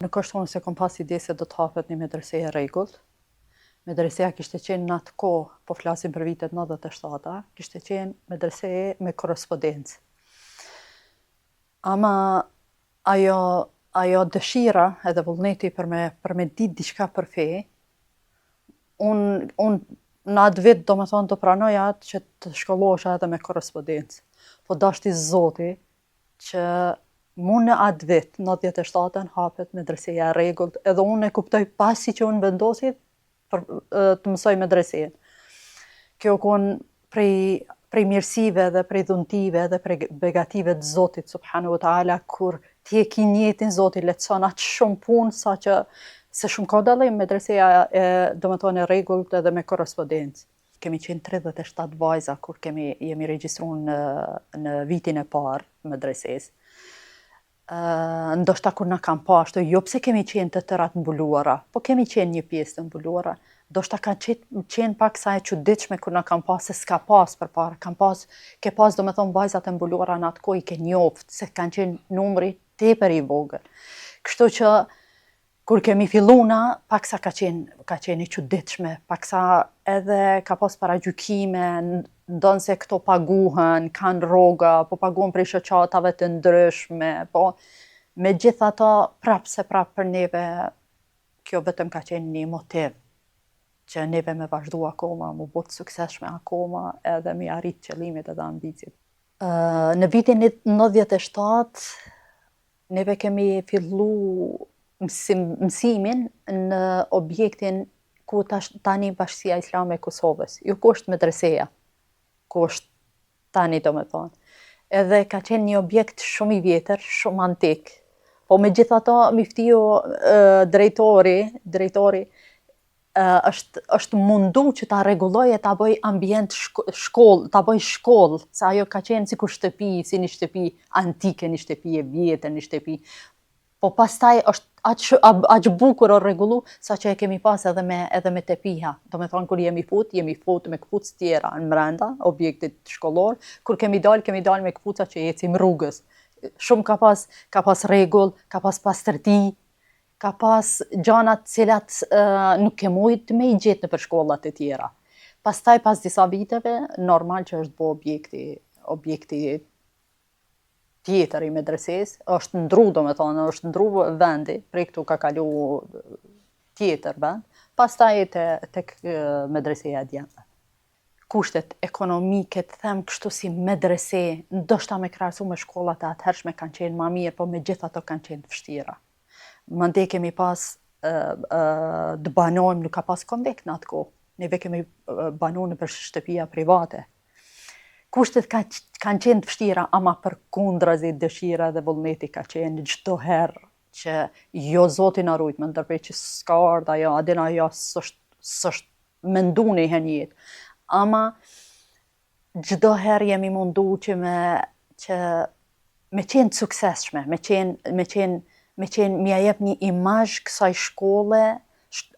Nuk është unë se kom pas ide se do të hapet një medrese e rregullt. Medreseja kishte qenë në atë kohë, po flasim për vitet 97-a, kishte qenë medrese me korrespondencë. Ama ajo dëshira edhe vullneti për me ditë diçka për fe, unë në atë vit do pranoja atë që të shkollohesha edhe me korrespondencë. Po dashti Zoti që mu në atë vit, 97-ën, hapet medreseja e rregullt, edhe unë e kuptoj pasi që unë vendosi për të mësoj medresejën. Kjo konë prej mirësive dhe prej dhuntive dhe prej begative të Zotit subhanahu wa taala, kur ti e ki njetin Zoti lehtëson aq shumë punë sa që se shumë ka dallim medreseja e rregullt edhe me korrespondencë. Kemi qenë 37 vajza kur jemi regjistruar në vitin e parë të medresesë. Ndoshta kur na kam pa ashtu, jo pse kemi qenë të tëra të mbuluara, po kemi qenë një pjesë të mbuluara. Ndoshta ka qenë pak sa e çuditshme kur na kam pas se s'ka pas përpara. Ke pas vajzat e mbuluara në atë kohë i ke njoft, se kanë qenë numri tepër i vogël. Kështu që kur kemi filluna, paksa ka qenë i çuditshme, paksa edhe ka pas paragjykime, ndonë se këto paguhen, kanë rroga, po paguhen prej shoqatave të ndryshme, po megjithatë prapë për neve kjo vetëm ka qenë një motiv që neve me vazhdu akoma, mu bo të suksesshme akoma, edhe mi arrit qëllimet edhe ambicjet. Në vitin 97, neve kemi fillu mësimin në objektin ku tani Bashkia Islame e Kosovës. Jo ku është medreseja, ku është tani Edhe ka qenë një objekt shumë i vjetër, shumë antik. Po megjithatë mi ftiju drejtori është mundu që ta rregullojë e ta bëj ambient shkollë, ta bëj shkollë, se ajo ka qenë sikur shtëpi, si një shtëpi antike, një shtëpi e vjetër, një shtëpi. Po pastaj është aq bukur o rregullu, sa që e kemi pas edhe me tepiha. Kur jemi fut me këpucë tjera në brenda objektit shkollor, kur kemi dal me këpuca që ecim rrugës. Shumë ka pas rregull, ka pas pastërti, ka pas gjana të cilat nuk ke mujt me i gjetë nëpër shkollat e tjera. Pastaj pas disa viteve, normal që është bo objekti tjetër i medresesë, është ndru vendi, prej këtu ka kalu tjetër vend, pastaj tek medreseja djemve. Kushtet ekonomike, të them kështu si medrese, ndoshta me krahasu me shkollat e atëhershme kanë qenë ma mirë, po megjithatë kanë qenë të vështira. Mandej kemi pas të banojmë, nuk ka pas konvekt në atë kohë. Neve kemi banu nëpër shtëpia private. Kushtet kanë qenë të vështira, ama përkundrazi dëshira dhe vullneti ka qenë çdo herë që jo Zoti na rujt, më ndërprej që s'ka ardhur ajo, adin ajo s'është mendu njëherë në jetë. Ama çdo herë jemi mundu që me qenë të suksesshme, me qenë m'ia jep një imazh kësaj shkolle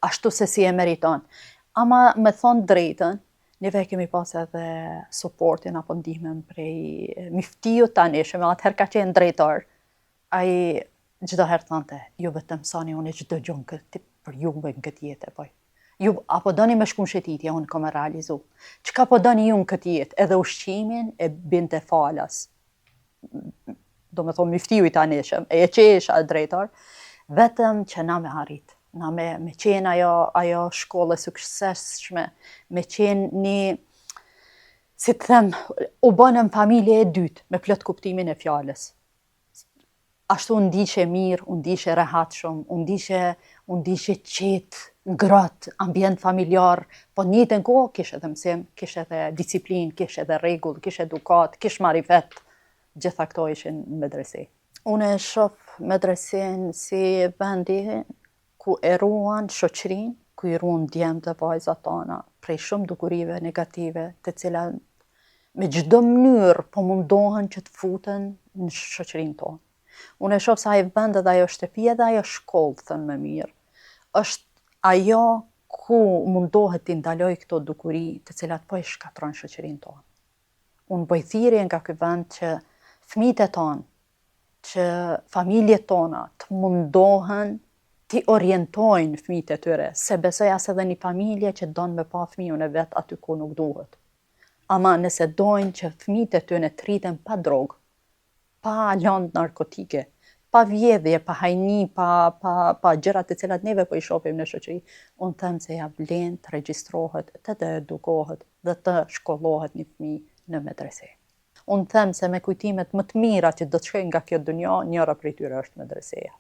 ashtu se si e meriton. Ama me thonë drejtën, neve kemi pas edhe suportin apo ndihmën prej miftiju tanishëm, atëherë ka qenë drejtor. Ai çdo herë thonte, ju vetëm mësoni, unë çdo gjë për juve në këtë jetë e bëj. Ju apo doni me shku në shëtitje, unë kom e realizu. Çka po doni ju në këtë jetë? Edhe ushqimin e binte falas. Miftiju i tanishëm, e qesha drejtor, vetëm që na me arrit. Na me qenë ajo shkollë e suksesshme, me qenë një, si të them, u bënëm familje e dytë, me plot kuptimin e fjalës. Ashtu unë ndishe mirë, unë ndishe rehatshëm, unë ndishe qetë, ngrohtë, ambient familjar, po në njëjtën kohë kish edhe mësim, kish edhe disiplinë, kish edhe rregull, kish edukat, kish marifet, gjitha këto ishin në medrese. Unë e shoh medresen si vendi ku e ruan shoqërinë, ku i ruan djemtë dhe vajzat tona prej shumë dukurive negative, të cilat me çdo mënyrë po mundohen që të futen në shoqërinë tonë. Unë e shoh se ai vend edhe ajo shtëpi edhe ajo shkollë, thënë më mirë, është ajo ku mundohet t'i ndaloj këto dukuri të cilat po i shkatrojnë shoqërinë tonë. Unë bëj thirrje nga ky vend që fëmijët e tonë, që familjet tona të mundohen t'i orientojnë fëmijët e tyre, se besoj as edhe një familje që don me pa fëmijën e vet aty ku nuk duhet. Ama nëse dojnë që fëmijët e tyre të rriten pa drogë, pa lëndë narkotike, pa vjedhje, pa hajni, pa gjërat e cilat neve po i shohim në shoqëri, unë them se ja vlen të regjistrohet, të edukohet dhe të shkollohet një fëmijë në medrese. Unë them se me kujtimet më të mira që do të shkojnë nga kjo dunja, njëra prej tyre është medreseja.